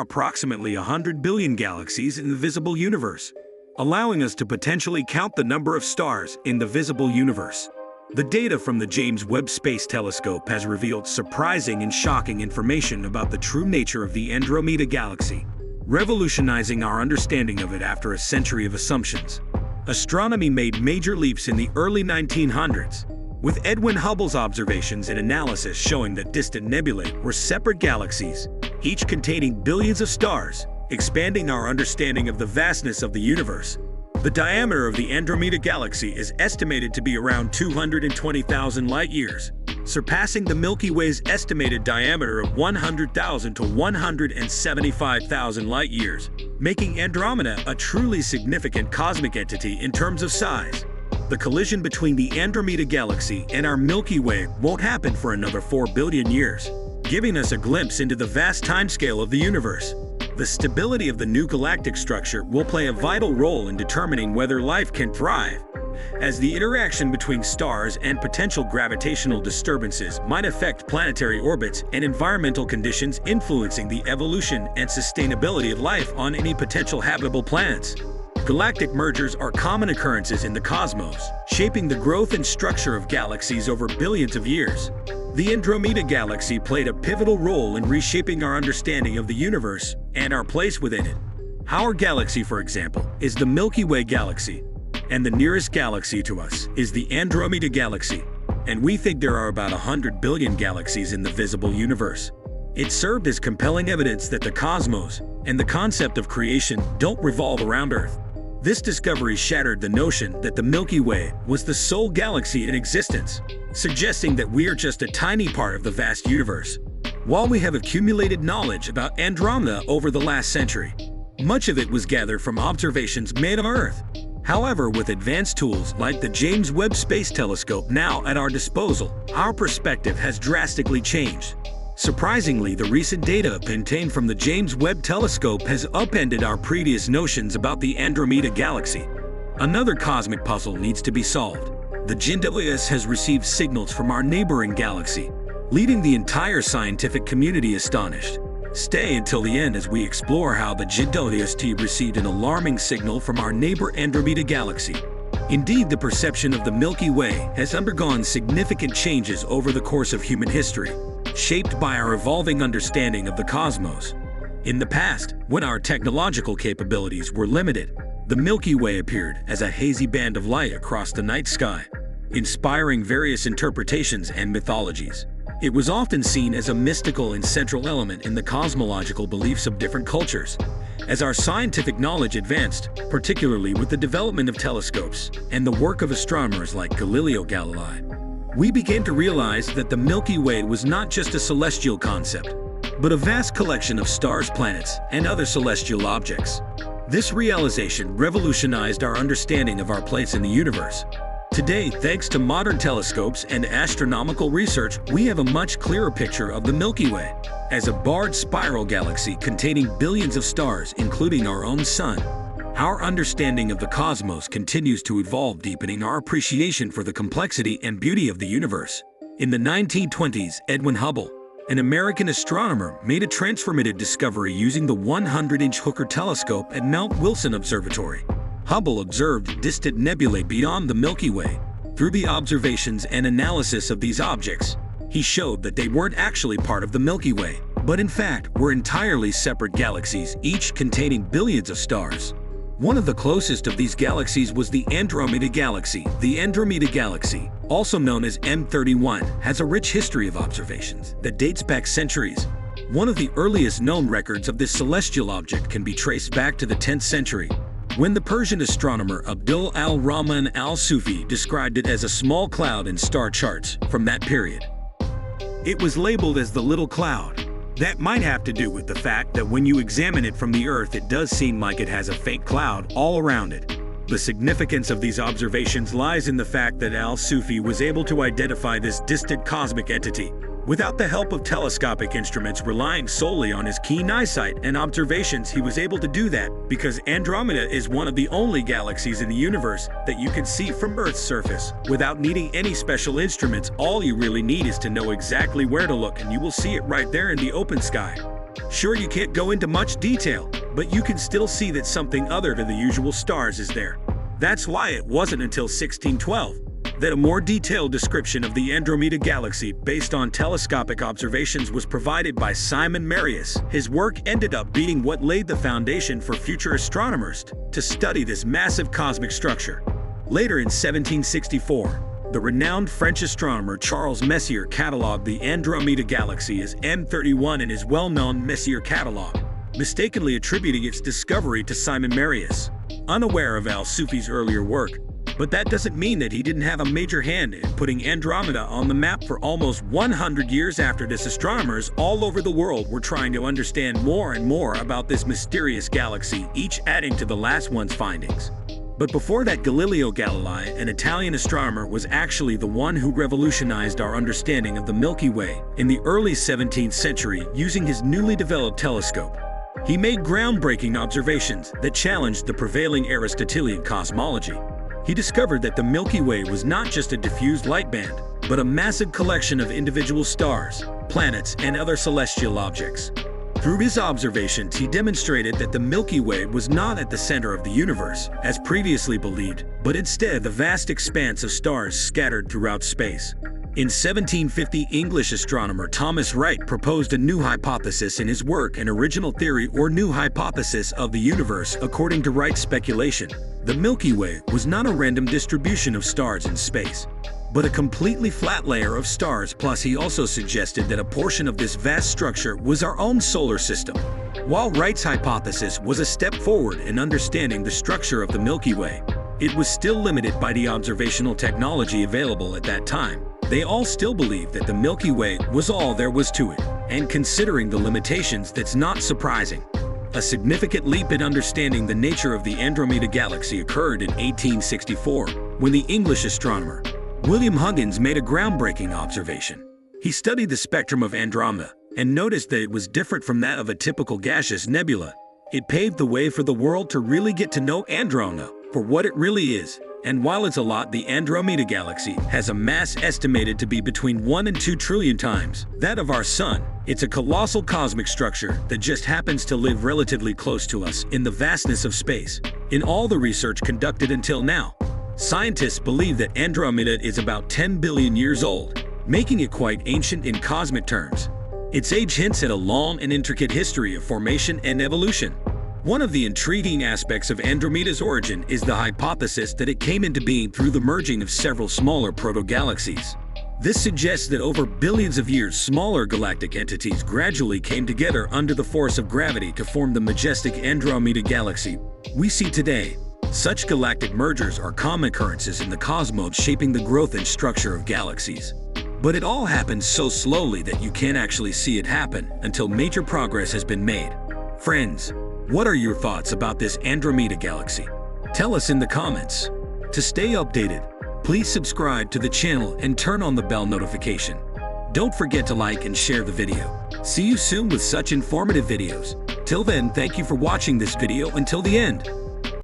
approximately 100 billion galaxies in the visible universe, allowing us to potentially count the number of stars in the visible universe. The data from the James Webb Space Telescope has revealed surprising and shocking information about the true nature of the Andromeda galaxy, revolutionizing our understanding of it after a century of assumptions. Astronomy made major leaps in the early 1900s, with Edwin Hubble's observations and analysis showing that distant nebulae were separate galaxies, each containing billions of stars, expanding our understanding of the vastness of the universe. The diameter of the Andromeda galaxy is estimated to be around 220,000 light-years, surpassing the Milky Way's estimated diameter of 100,000 to 175,000 light-years, making Andromeda a truly significant cosmic entity in terms of size. The collision between the Andromeda galaxy and our Milky Way won't happen for another 4 billion years, giving us a glimpse into the vast timescale of the universe. The stability of the new galactic structure will play a vital role in determining whether life can thrive, as the interaction between stars and potential gravitational disturbances might affect planetary orbits and environmental conditions, influencing the evolution and sustainability of life on any potential habitable planets. Galactic mergers are common occurrences in the cosmos, shaping the growth and structure of galaxies over billions of years. The Andromeda galaxy played a pivotal role in reshaping our understanding of the universe and our place within it. Our galaxy, for example, is the Milky Way galaxy, and the nearest galaxy to us is the Andromeda galaxy, and we think there are about 100 billion galaxies in the visible universe. It served as compelling evidence that the cosmos and the concept of creation don't revolve around Earth. This discovery shattered the notion that the Milky Way was the sole galaxy in existence, suggesting that we are just a tiny part of the vast universe. While we have accumulated knowledge about Andromeda over the last century, much of it was gathered from observations made on Earth. However, with advanced tools like the James Webb Space Telescope now at our disposal, our perspective has drastically changed. Surprisingly, the recent data obtained from the James Webb Telescope has upended our previous notions about the Andromeda galaxy. Another cosmic puzzle needs to be solved. The JWST has received signals from our neighboring galaxy, leaving the entire scientific community astonished. Stay until the end as we explore how the JWST received an alarming signal from our neighbor Andromeda galaxy. Indeed, the perception of the Milky Way has undergone significant changes over the course of human history, shaped by our evolving understanding of the cosmos. In the past, when our technological capabilities were limited, the Milky Way appeared as a hazy band of light across the night sky, inspiring various interpretations and mythologies. It was often seen as a mystical and central element in the cosmological beliefs of different cultures. As our scientific knowledge advanced, particularly with the development of telescopes and the work of astronomers like Galileo Galilei, we began to realize that the Milky Way was not just a celestial concept, but a vast collection of stars, planets, and other celestial objects. This realization revolutionized our understanding of our place in the universe. Today, thanks to modern telescopes and astronomical research, we have a much clearer picture of the Milky Way as a barred spiral galaxy containing billions of stars, including our own sun. Our understanding of the cosmos continues to evolve, deepening our appreciation for the complexity and beauty of the universe. In the 1920s, Edwin Hubble, an American astronomer, made a transformative discovery using the 100-inch Hooker telescope at Mount Wilson Observatory. Hubble observed distant nebulae beyond the Milky Way. Through the observations and analysis of these objects, he showed that they weren't actually part of the Milky Way, but in fact were entirely separate galaxies, each containing billions of stars. One of the closest of these galaxies was the Andromeda galaxy. The Andromeda galaxy, also known as M31, has a rich history of observations that dates back centuries. One of the earliest known records of this celestial object can be traced back to the 10th century, when the Persian astronomer Abdul al-Rahman al-Sufi described it as a small cloud in star charts from that period. It was labeled as the Little Cloud. That might have to do with the fact that when you examine it from the Earth, it does seem like it has a faint cloud all around it. The significance of these observations lies in the fact that al-Sufi was able to identify this distant cosmic entity without the help of telescopic instruments, relying solely on his keen eyesight and observations. He was able to do that because Andromeda is one of the only galaxies in the universe that you can see from Earth's surface without needing any special instruments. All you really need is to know exactly where to look, and you will see it right there in the open sky. Sure, you can't go into much detail, but you can still see that something other than the usual stars is there. That's why it wasn't until 1612 that a more detailed description of the Andromeda galaxy based on telescopic observations was provided by Simon Marius. His work ended up being what laid the foundation for future astronomers to study this massive cosmic structure. Later in 1764, the renowned French astronomer Charles Messier catalogued the Andromeda galaxy as M31 in his well-known Messier catalogue, mistakenly attributing its discovery to Simon Marius. Unaware of Al-Sufi's earlier work, but that doesn't mean that he didn't have a major hand in putting Andromeda on the map. For almost 100 years after this, astronomers all over the world were trying to understand more and more about this mysterious galaxy, each adding to the last one's findings. But before that, Galileo Galilei, an Italian astronomer, was actually the one who revolutionized our understanding of the Milky Way in the early 17th century using his newly developed telescope. He made groundbreaking observations that challenged the prevailing Aristotelian cosmology. He discovered that the Milky Way was not just a diffused light band, but a massive collection of individual stars, planets, and other celestial objects. Through his observations, he demonstrated that the Milky Way was not at the center of the universe, as previously believed, but instead the vast expanse of stars scattered throughout space. In 1750, English astronomer Thomas Wright proposed a new hypothesis in his work, An Original Theory or New Hypothesis of the Universe. According to Wright's speculation, the Milky Way was not a random distribution of stars in space, but a completely flat layer of stars. Plus, he also suggested that a portion of this vast structure was our own solar system. While Wright's hypothesis was a step forward in understanding the structure of the Milky Way, it was still limited by the observational technology available at that time. They all still believed that the Milky Way was all there was to it, and considering the limitations, that's not surprising. A significant leap in understanding the nature of the Andromeda galaxy occurred in 1864, when the English astronomer William Huggins made a groundbreaking observation. He studied the spectrum of Andromeda and noticed that it was different from that of a typical gaseous nebula. It paved the way for the world to really get to know Andromeda for what it really is. And while it's a lot, the Andromeda galaxy has a mass estimated to be between 1 and 2 trillion times that of our Sun. It's a colossal cosmic structure that just happens to live relatively close to us in the vastness of space. In all the research conducted until now, scientists believe that Andromeda is about 10 billion years old, making it quite ancient in cosmic terms. Its age hints at a long and intricate history of formation and evolution. One of the intriguing aspects of Andromeda's origin is the hypothesis that it came into being through the merging of several smaller proto-galaxies. This suggests that over billions of years, smaller galactic entities gradually came together under the force of gravity to form the majestic Andromeda galaxy we see today. Such galactic mergers are common occurrences in the cosmos, shaping the growth and structure of galaxies. But it all happens so slowly that you can't actually see it happen until major progress has been made. Friends, what are your thoughts about this Andromeda galaxy? Tell us in the comments. To stay updated, please subscribe to the channel and turn on the bell notification. Don't forget to like and share the video. See you soon with such informative videos. Till then, thank you for watching this video until the end.